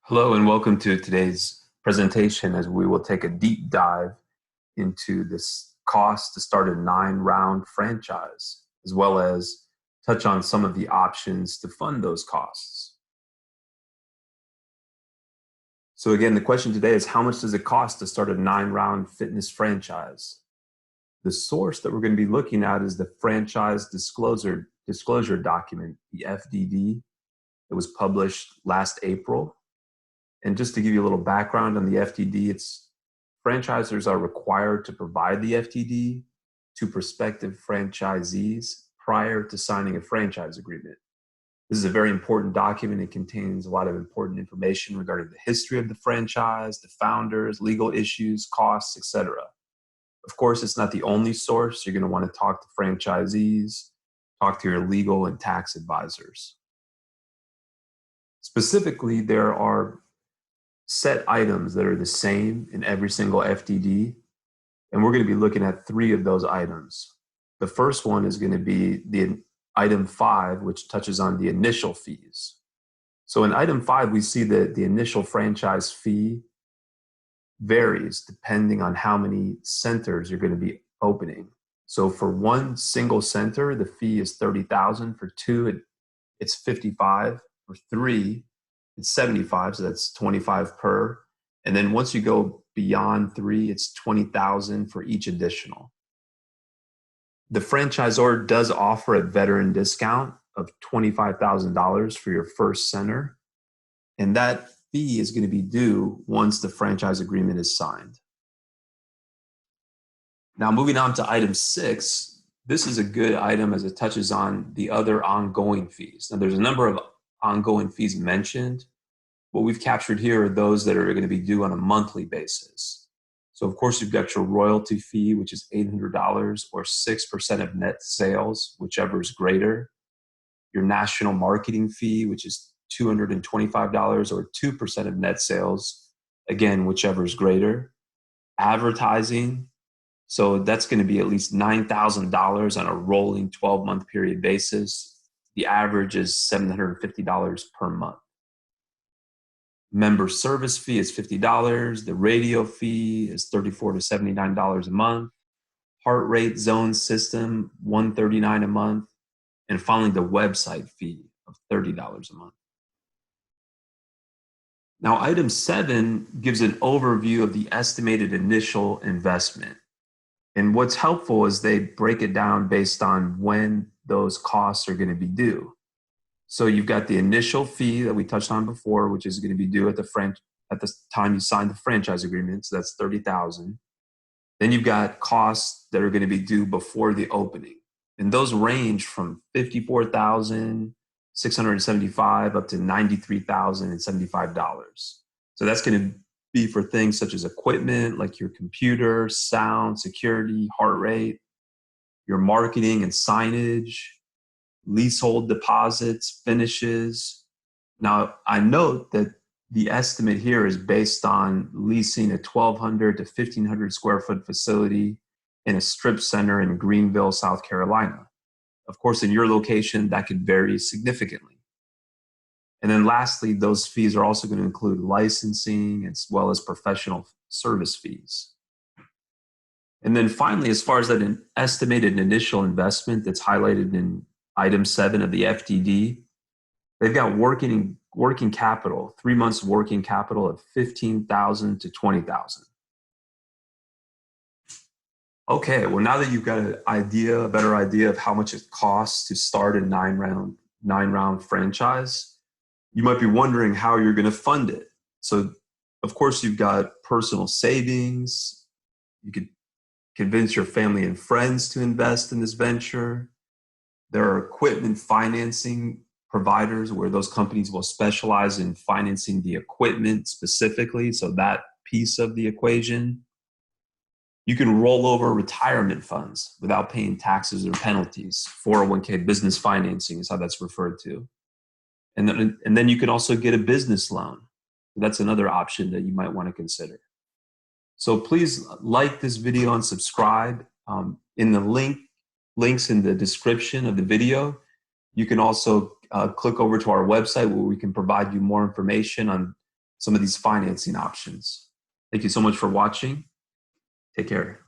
Hello and welcome to today's presentation as we will take a deep dive into this cost to start a 9-round franchise, as well as touch on some of the options to fund those costs. So again, the question today is how much does it cost to start a 9-round fitness franchise? The source that we're going to be looking at is the franchise disclosure document, the FDD, that was published last April. And just to give you a little background on the FTD, franchisors are required to provide the FTD to prospective franchisees prior to signing a franchise agreement. This is a very important document. It contains a lot of important information regarding the history of the franchise, the founders, legal issues, costs, etc. Of course, it's not the only source. You're going to want to talk to franchisees, talk to your legal and tax advisors. Specifically, there are set items that are the same in every single FDD, and we're going to be looking at 3 of those items. The first one is going to be the item 5, which touches on the initial fees. So in item 5, we see that the initial franchise fee varies depending on how many centers you're going to be opening. So for one single center, the fee is $30,000. For 2, it's $55,000. For 3, it's $75,000, so that's $25,000 per. And then once you go beyond 3, it's $20,000 for each additional. The franchisor does offer a veteran discount of $25,000 for your first center, and that fee is going to be due once the franchise agreement is signed. Now, moving on to item 6, this is a good item as it touches on the other ongoing fees. Now, there's a number of ongoing fees mentioned. What we've captured here are those that are going to be due on a monthly basis. So of course you've got your royalty fee, which is $800 or 6% of net sales, whichever is greater. Your national marketing fee, which is $225 or 2% of net sales, again, whichever is greater. Advertising, so that's going to be at least $9,000 on a rolling 12-month period basis. The average is $750 per month. Member service fee is $50. The radio fee is $34 to $79 a month. Heart rate zone system, $139 a month. And finally, the website fee of $30 a month. Now, item 7 gives an overview of the estimated initial investment. And what's helpful is they break it down based on when those costs are going to be due. So you've got the initial fee that we touched on before, which is going to be due at the time you sign the franchise agreement. So that's $30,000. Then you've got costs that are going to be due before the opening. And those range from $54,675 up to $93,075. So that's going to be for things such as equipment, like your computer, sound, security, heart rate, your marketing and signage, leasehold deposits, finishes. Now, I note that the estimate here is based on leasing a 1,200 to 1,500 square foot facility in a strip center in Greenville, South Carolina. Of course, in your location, that could vary significantly. And then lastly, those fees are also going to include licensing as well as professional service fees. And then finally, as far as that estimated initial investment that's highlighted in item 7 of the FDD, they've got working capital, 3 months working capital of $15,000 to $20,000. Okay, well, now that you've got a better idea of how much it costs to start a 9-round franchise, you might be wondering how you're going to fund it. So, of course, you've got personal savings. You could convince your family and friends to invest in this venture. There are equipment financing providers where those companies will specialize in financing the equipment specifically, so that piece of the equation. You can roll over retirement funds without paying taxes or penalties. 401k business financing is how that's referred to. And then you can also get a business loan. That's another option that you might want to consider. So please like this video and subscribe. In the links in the description of the video, you can also click over to our website where we can provide you more information on some of these financing options. Thank you so much for watching. Take care.